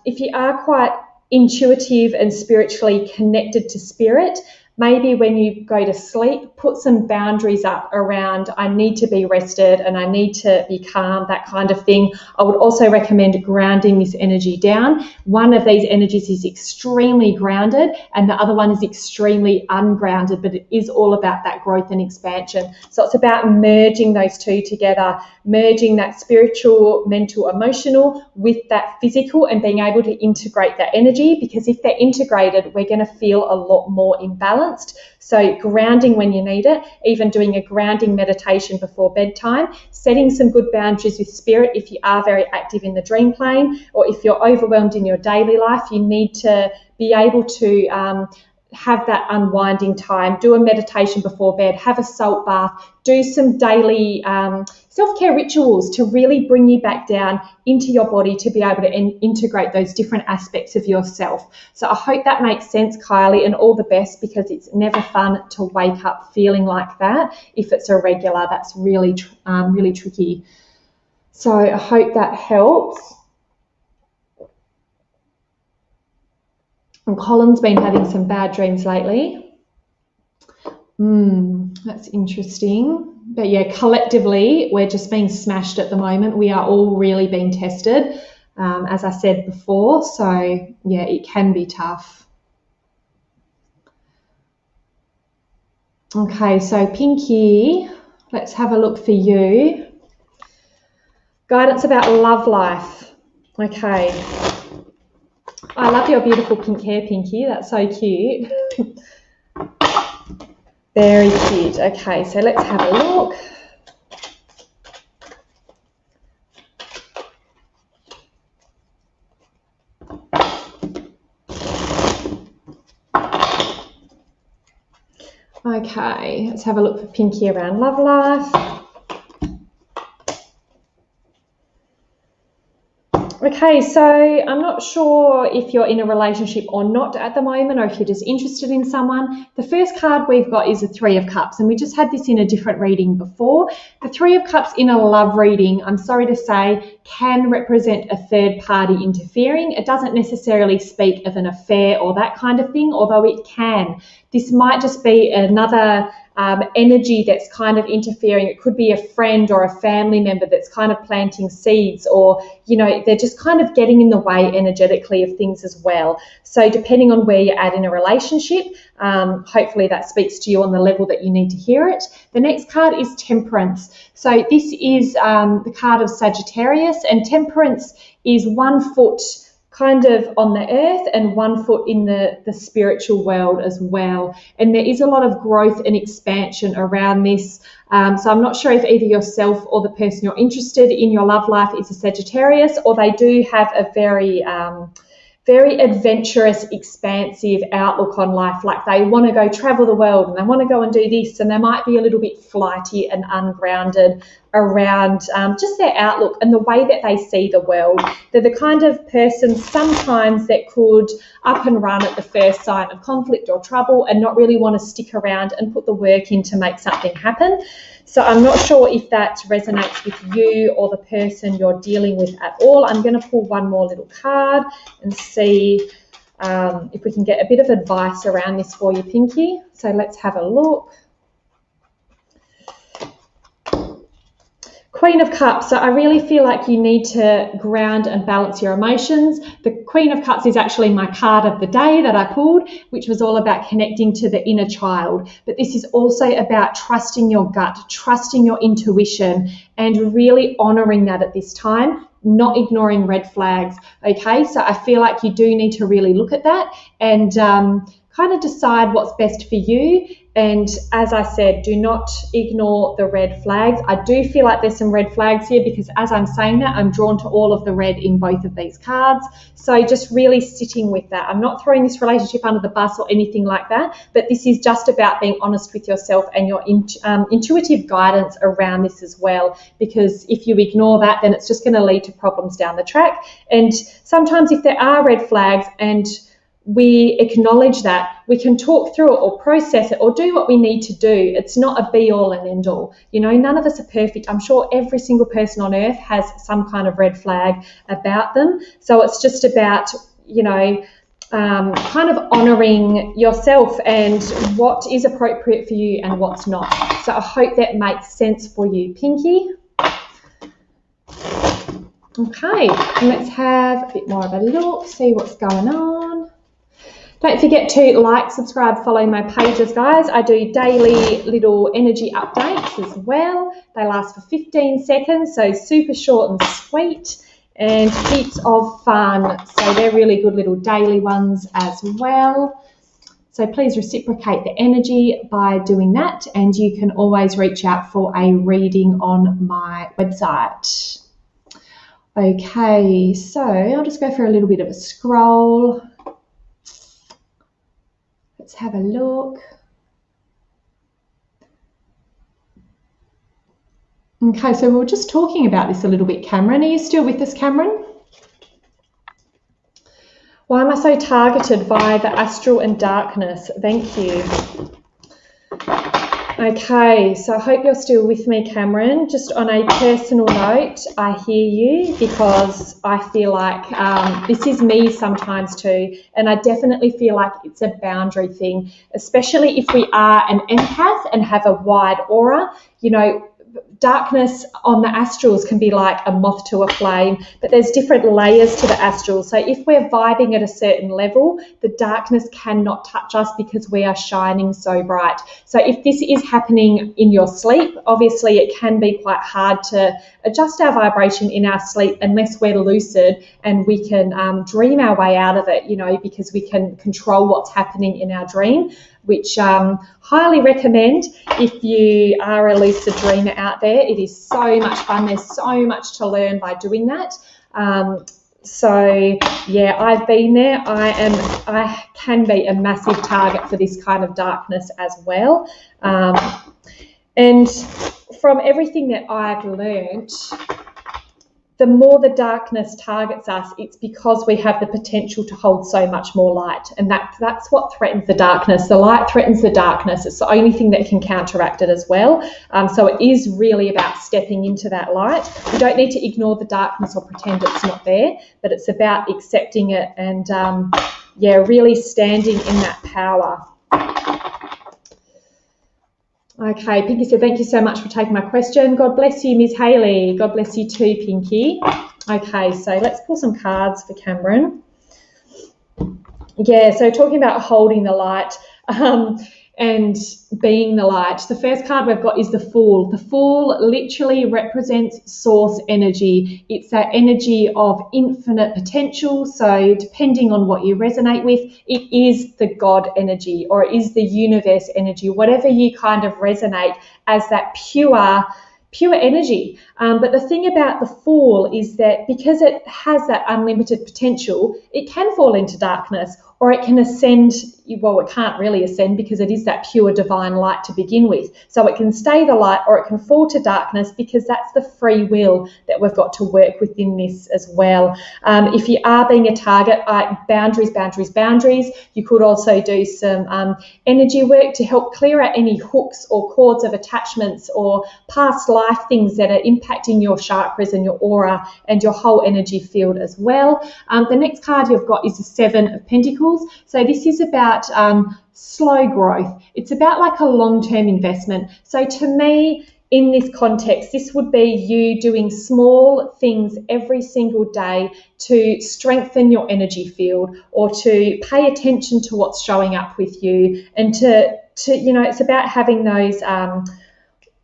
if you are quite intuitive and spiritually connected to spirit, maybe when you go to sleep, put some boundaries up around, I need to be rested and I need to be calm, that kind of thing. I would also recommend grounding this energy down. One of these energies is extremely grounded and the other one is extremely ungrounded, but it is all about that growth and expansion. So it's about merging those two together, merging that spiritual, mental, emotional with that physical, and being able to integrate that energy, because if they're integrated, we're going to feel a lot more imbalanced. So grounding when you need it, even doing a grounding meditation before bedtime, setting some good boundaries with spirit if you are very active in the dream plane, or if you're overwhelmed in your daily life, you need to be able to have that unwinding time, do a meditation before bed, have a salt bath, do some daily self-care rituals to really bring you back down into your body to be able to integrate those different aspects of yourself. So I hope that makes sense, Kylie, and all the best, because it's never fun to wake up feeling like that. If it's a regular, that's really, really tricky. So I hope that helps. And Colin's been having some bad dreams lately. That's interesting. But yeah, collectively, we're just being smashed at the moment. We are all really being tested, as I said before. So yeah, it can be tough. Okay, so Pinky, let's have a look for you. Guidance about love life. Okay. I love your beautiful pink hair, Pinky. That's so cute. Very cute. Okay, so let's have a look. Okay, let's have a look for Pinky around love life. Okay, so I'm not sure if you're in a relationship or not at the moment, or if you're just interested in someone. The first card we've got is the Three of Cups, and we just had this in a different reading before. The Three of Cups in a love reading, I'm sorry to say, can represent a third party interfering. It doesn't necessarily speak of an affair or that kind of thing, although it can. This might just be another energy that's kind of interfering. It could be a friend or a family member that's kind of planting seeds, or, you know, they're just kind of getting in the way energetically of things as well. So depending on where you're at in a relationship, hopefully that speaks to you on the level that you need to hear it. The next card is Temperance. So this is the card of Sagittarius, and Temperance is 1 foot kind of on the earth and 1 foot in the spiritual world as well. And there is a lot of growth and expansion around this. So I'm not sure if either yourself or the person you're interested in your love life is a Sagittarius, or they do have a very adventurous, expansive outlook on life. Like they want to go travel the world and they want to go and do this, and they might be a little bit flighty and ungrounded around just their outlook and the way that they see the world. They're the kind of person sometimes that could up and run at the first sign of conflict or trouble and not really want to stick around and put the work in to make something happen. So I'm not sure if that resonates with you or the person you're dealing with at all. I'm going to pull one more little card and see if we can get a bit of advice around this for you, Pinky. So let's have a look. Queen of Cups. So I really feel like you need to ground and balance your emotions. The Queen of Cups is actually my card of the day that I pulled, which was all about connecting to the inner child. But this is also about trusting your gut, trusting your intuition, and really honouring that at this time, not ignoring red flags. Okay, so I feel like you do need to really look at that and kind of decide what's best for you. And as I said, do not ignore the red flags. I do feel like there's some red flags here because as I'm saying that, I'm drawn to all of the red in both of these cards. So just really sitting with that. I'm not throwing this relationship under the bus or anything like that, but this is just about being honest with yourself and your intuitive guidance around this as well. Because if you ignore that, then it's just going to lead to problems down the track. And sometimes if there are red flags and we acknowledge that, we can talk through it or process it or do what we need to do. It's not a be all and end all. You know, none of us are perfect. I'm sure every single person on earth has some kind of red flag about them. So it's just about, you know, kind of honouring yourself and what is appropriate for you and what's not. So I hope that makes sense for you, Pinky. Okay, let's have a bit more of a look, see what's going on. Don't forget to like, subscribe, follow my pages, guys. I do daily little energy updates as well. They last for 15 seconds, so super short and sweet and heaps of fun. So they're really good little daily ones as well. So please reciprocate the energy by doing that, and you can always reach out for a reading on my website. Okay, so I'll just go for a little bit of a scroll. Let's have a look. Okay, so we were just talking about this a little bit, Cameron. Are you still with us, Cameron? Why am I so targeted by the astral and darkness? Thank you. Okay, so I hope you're still with me, Cameron. Just on a personal note, I hear you because I feel like this is me sometimes too, and I definitely feel like it's a boundary thing, especially if we are an empath and have a wide aura. You know, darkness on the astrals can be like a moth to a flame, but there's different layers to the astral. So if we're vibing at a certain level, the darkness cannot touch us because we are shining so bright. So if this is happening in your sleep, obviously it can be quite hard to adjust our vibration in our sleep unless we're lucid and we can dream our way out of it, you know, because we can control what's happening in our dream, which highly recommend if you are a lucid dreamer out there. It is so much fun. There's so much to learn by doing that. So yeah, I've been there. I can be a massive target for this kind of darkness as well. And from everything that I've learned, the more the darkness targets us, it's because we have the potential to hold so much more light. And that's what threatens the darkness. The light threatens the darkness. It's the only thing that can counteract it as well. So it is really about stepping into that light. We don't need to ignore the darkness or pretend it's not there, but it's about accepting it and, really standing in that power. Okay, Pinky said, thank you so much for taking my question. God bless you, Ms. Hayley. God bless you too, Pinky. Okay, so let's pull some cards for Cameron. Yeah, so talking about holding the light and being the light. The first card we've got is the Fool. The Fool literally represents source energy. It's that energy of infinite potential. So depending on what you resonate with, it is the God energy or it is the universe energy, whatever you kind of resonate as that pure energy. But the thing about the Fool is that because it has that unlimited potential, it can fall into darkness or it can ascend. Well, it can't really ascend because it is that pure divine light to begin with. So it can stay the light or it can fall to darkness because that's the free will that we've got to work within this as well. If you are being a target, boundaries. You could also do some energy work to help clear out any hooks or cords of attachments or past life things that are impacting your chakras and your aura and your whole energy field as well. The next card you've got is the Seven of Pentacles. So this is about slow growth. It's about like a long-term investment. So to me, in this context, this would be you doing small things every single day to strengthen your energy field or to pay attention to what's showing up with you and to it's about having those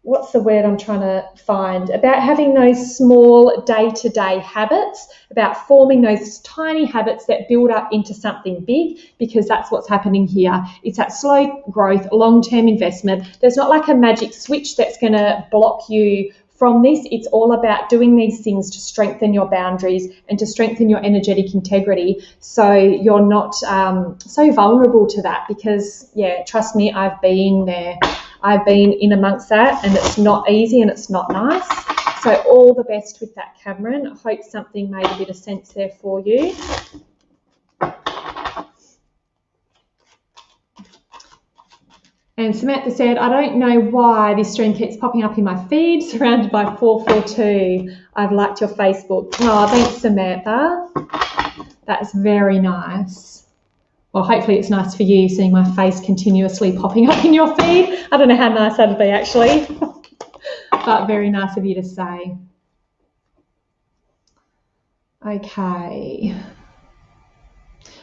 what's the word I'm trying to find? About having those small day-to-day habits, about forming those tiny habits that build up into something big, because that's what's happening here. It's that slow growth, long-term investment. There's not like a magic switch that's going to block you from this. It's all about doing these things to strengthen your boundaries and to strengthen your energetic integrity so you're not so vulnerable to that because, yeah, trust me, I've been there. I've been in amongst that and it's not easy and it's not nice. So all the best with that, Cameron. I hope something made a bit of sense there for you. And Samantha said, I don't know why this stream keeps popping up in my feed, surrounded by 442. I've liked your Facebook. Oh, thanks, Samantha. That's very nice. Well, hopefully it's nice for you seeing my face continuously popping up in your feed. I don't know how nice that'd be actually, but very nice of you to say. Okay.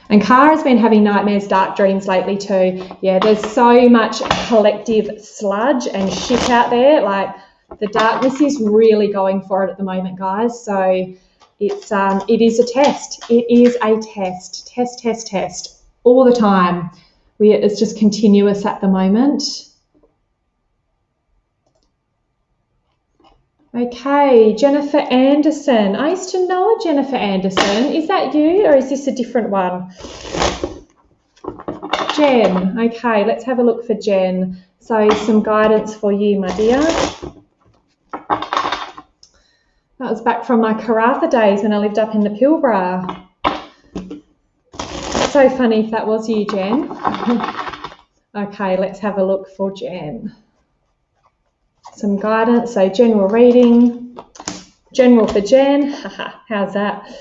And Kara's been having nightmares, dark dreams lately too. Yeah, there's so much collective sludge and shit out there. Like the darkness is really going for it at the moment, guys. So it is a test. It is a test. Test. All the time. It's just continuous at the moment. Okay, Jennifer Anderson. I used to know a Jennifer Anderson. Is that you or is this a different one? Jen. Okay, let's have a look for Jen. So some guidance for you, my dear. That was back from my Karratha days when I lived up in the Pilbara. So funny if that was you, Jen. Okay, let's have a look for Jen. Some guidance, so general reading. General for Jen. How's that?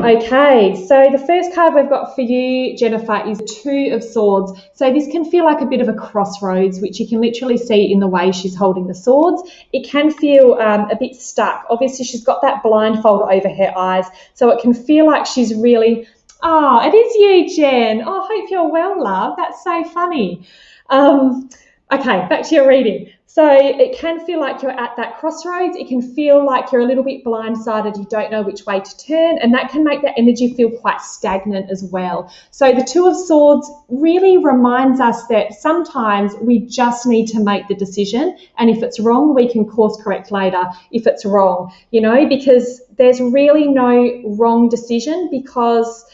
Okay, so the first card we've got for you, Jennifer, is Two of Swords. So this can feel like a bit of a crossroads, which you can literally see in the way she's holding the swords. It can feel a bit stuck. Obviously, she's got that blindfold over her eyes, so it can feel like she's really... Oh, it is you, Jen. Oh, I hope you're well, love. That's so funny. Okay, back to your reading. So it can feel like you're at that crossroads. It can feel like you're a little bit blindsided. You don't know which way to turn, and that can make that energy feel quite stagnant as well. So the Two of Swords really reminds us that sometimes we just need to make the decision, and if it's wrong, we can course correct later if it's wrong, because there's really no wrong decision, because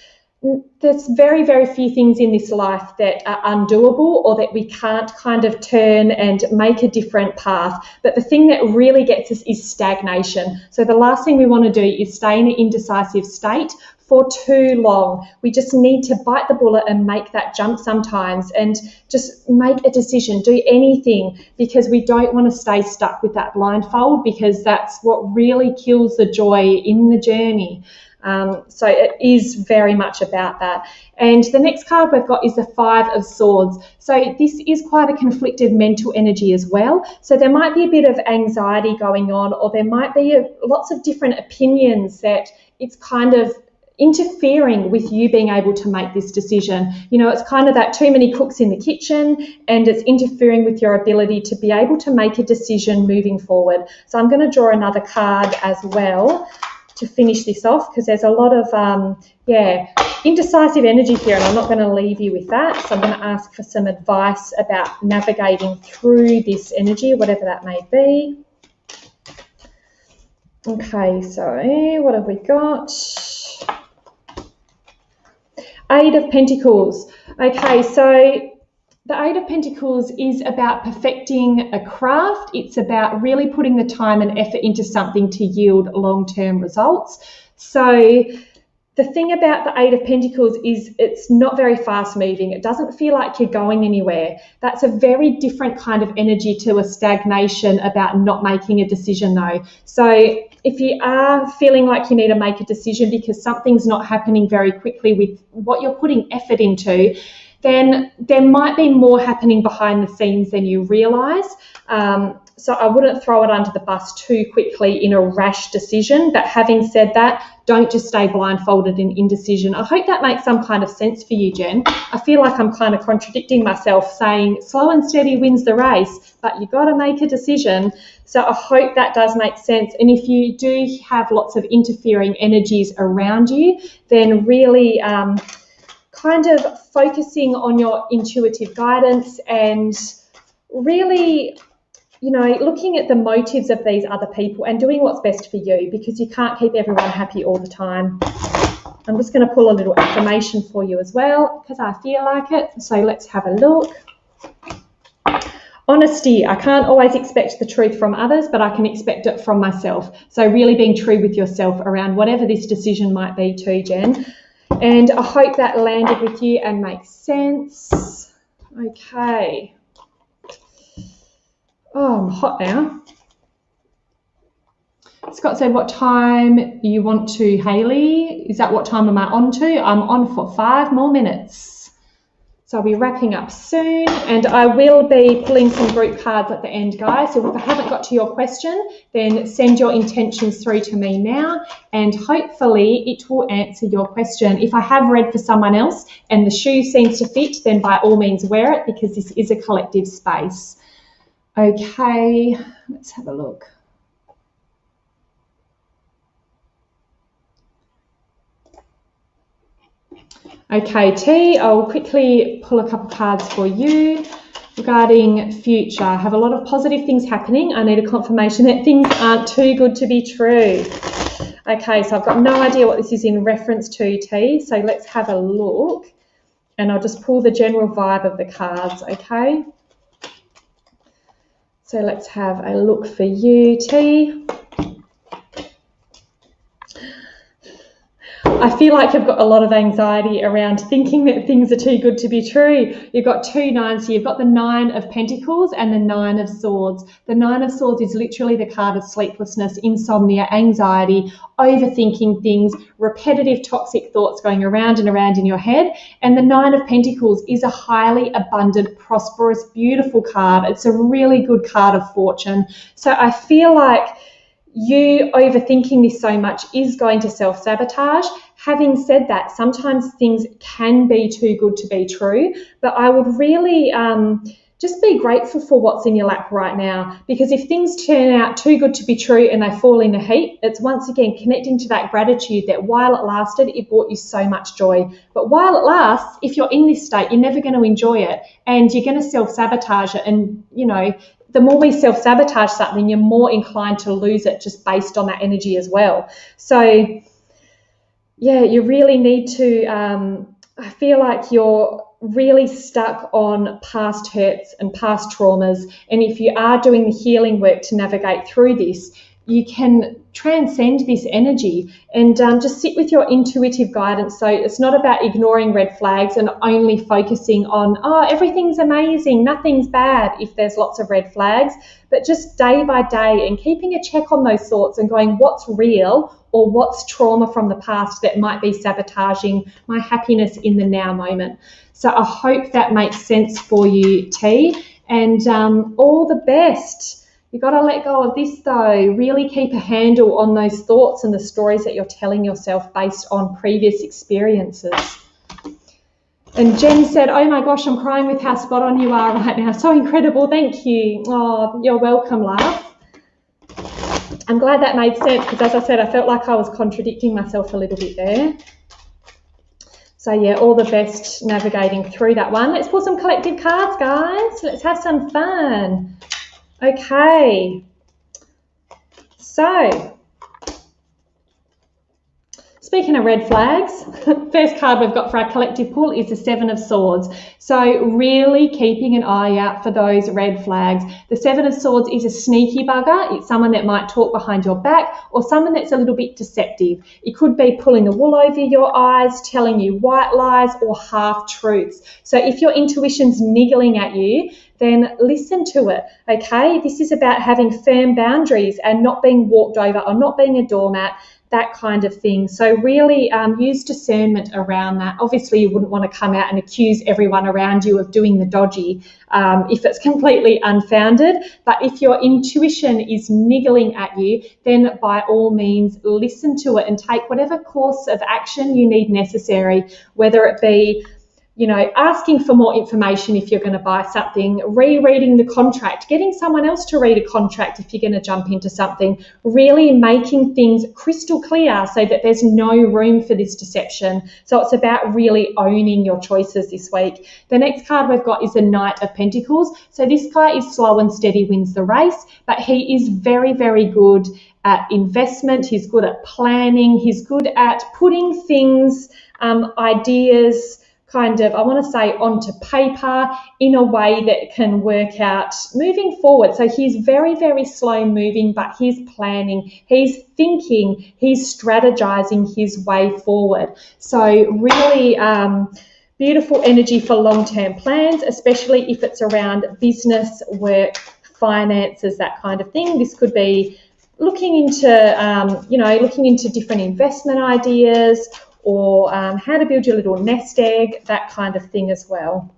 there's very, very few things in this life that are undoable or that we can't kind of turn and make a different path. But the thing that really gets us is stagnation. So the last thing we want to do is stay in an indecisive state for too long. We just need to bite the bullet and make that jump sometimes and just make a decision, do anything, because we don't want to stay stuck with that blindfold, because that's what really kills the joy in the journey. So it is very much about that. And the next card we've got is the Five of Swords. So this is quite a conflicted mental energy as well. So there might be a bit of anxiety going on, or there might be lots of different opinions that it's kind of interfering with you being able to make this decision. It's kind of that too many cooks in the kitchen, and it's interfering with your ability to be able to make a decision moving forward. So I'm going to draw another card as well to finish this off, because there's a lot of, indecisive energy here, and I'm not going to leave you with that. So I'm going to ask for some advice about navigating through this energy, whatever that may be. Okay, so what have we got? Eight of Pentacles. Okay, so the Eight of Pentacles is about perfecting a craft. It's about really putting the time and effort into something to yield long-term results. So the thing about the Eight of Pentacles is it's not very fast-moving. It doesn't feel like you're going anywhere. That's a very different kind of energy to a stagnation about not making a decision, though. So if you are feeling like you need to make a decision because something's not happening very quickly with what you're putting effort into, then there might be more happening behind the scenes than you realise. So I wouldn't throw it under the bus too quickly in a rash decision. But having said that, don't just stay blindfolded in indecision. I hope that makes some kind of sense for you, Jen. I feel like I'm kind of contradicting myself, saying slow and steady wins the race, but you've got to make a decision. So I hope that does make sense. And if you do have lots of interfering energies around you, then really kind of focusing on your intuitive guidance and really, looking at the motives of these other people and doing what's best for you, because you can't keep everyone happy all the time. I'm just going to pull a little affirmation for you as well, because I feel like it. So let's have a look. Honesty. I can't always expect the truth from others, but I can expect it from myself. So really being true with yourself around whatever this decision might be too, Jen. And I hope that landed with you and makes sense. Okay. Oh, I'm hot now. Scott said, what time you want to, Hayley? Is that what time am I on to? I'm on for 5 more minutes. So I'll be wrapping up soon, and I will be pulling some group cards at the end, guys. So if I haven't got to your question, then send your intentions through to me now, and hopefully it will answer your question. If I have read for someone else and the shoe seems to fit, then by all means wear it, because this is a collective space. Okay, let's have a look. Okay, T, I'll quickly pull a couple cards for you regarding future. I have a lot of positive things happening. I need a confirmation that things aren't too good to be true. Okay, so I've got no idea what this is in reference to, T, so let's have a look, and I'll just pull the general vibe of the cards, okay? So let's have a look for you, T. I feel like you've got a lot of anxiety around thinking that things are too good to be true. You've got 2 nines here. You've got the 9 of Pentacles and the 9 of Swords. The 9 of Swords is literally the card of sleeplessness, insomnia, anxiety, overthinking things, repetitive toxic thoughts going around and around in your head. And the 9 of Pentacles is a highly abundant, prosperous, beautiful card. It's a really good card of fortune. So I feel like you overthinking this so much is going to self-sabotage. Having said that, sometimes things can be too good to be true, but I would really just be grateful for what's in your lap right now, because if things turn out too good to be true and they fall in a heap, it's once again connecting to that gratitude that while it lasted, it brought you so much joy. But while it lasts, if you're in this state, you're never going to enjoy it and you're going to self-sabotage it. And, you know, the more we self-sabotage something, you're more inclined to lose it just based on that energy as well. So, yeah, you really need to, I feel like you're really stuck on past hurts and past traumas. And if you are doing the healing work to navigate through this, you can transcend this energy and just sit with your intuitive guidance. So it's not about ignoring red flags and only focusing on, oh, everything's amazing, nothing's bad if there's lots of red flags, but just day by day and keeping a check on those thoughts and going, what's real or what's trauma from the past that might be sabotaging my happiness in the now moment. So I hope that makes sense for you, T, and all the best. You've got to let go of this though. Really keep a handle on those thoughts and the stories that you're telling yourself based on previous experiences. And Jen said, oh my gosh, I'm crying with how spot on you are right now. So incredible. Thank you. Oh, you're welcome, love. I'm glad that made sense because, as I said, I felt like I was contradicting myself a little bit there. So, yeah, all the best navigating through that one. Let's pull some collective cards, guys. Let's have some fun. Okay. So, speaking of red flags, first card we've got for our collective pull is the 7 of Swords. So really keeping an eye out for those red flags. The 7 of Swords is a sneaky bugger. It's someone that might talk behind your back or someone that's a little bit deceptive. It could be pulling the wool over your eyes, telling you white lies or half-truths. So if your intuition's niggling at you, then listen to it, okay? This is about having firm boundaries and not being walked over or not being a doormat, that kind of thing. So really use discernment around that. Obviously, you wouldn't want to come out and accuse everyone around you of doing the dodgy if it's completely unfounded. But if your intuition is niggling at you, then by all means, listen to it and take whatever course of action you need necessary, whether it be, you know, asking for more information if you're going to buy something, rereading the contract, getting someone else to read a contract if you're going to jump into something, really making things crystal clear so that there's no room for this deception. So it's about really owning your choices this week. The next card we've got is the Knight of Pentacles. So this guy is slow and steady, wins the race, but he is very, very good at investment. He's good at planning. He's good at putting things, ideas, kind of, I want to say, onto paper in a way that can work out moving forward. So he's very, very slow moving, but he's planning, he's thinking, he's strategizing his way forward. So really beautiful energy for long-term plans, especially if it's around business, work, finances, that kind of thing. This could be looking into, looking into different investment ideas, or how to build your little nest egg, that kind of thing as well.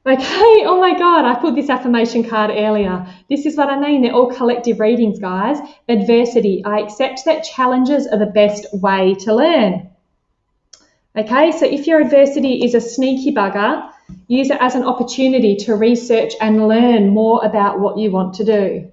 Okay, oh my God, I pulled this affirmation card earlier. This is what I mean, they're all collective readings, guys. Adversity, I accept that challenges are the best way to learn. Okay, so if your adversity is a sneaky bugger, use it as an opportunity to research and learn more about what you want to do.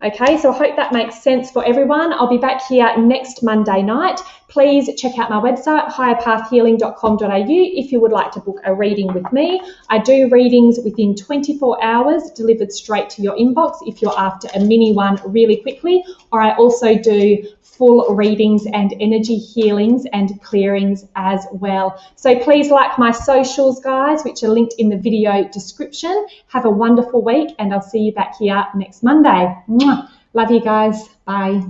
Okay, so I hope that makes sense for everyone. I'll be back here next Monday night. Please check out my website, higherpathhealing.com.au, if you would like to book a reading with me. I do readings within 24 hours, delivered straight to your inbox if you're after a mini one really quickly, or I also do full readings and energy healings and clearings as well. So please like my socials, guys, which are linked in the video description. Have a wonderful week, and I'll see you back here next Monday. Mwah. Love you guys. Bye.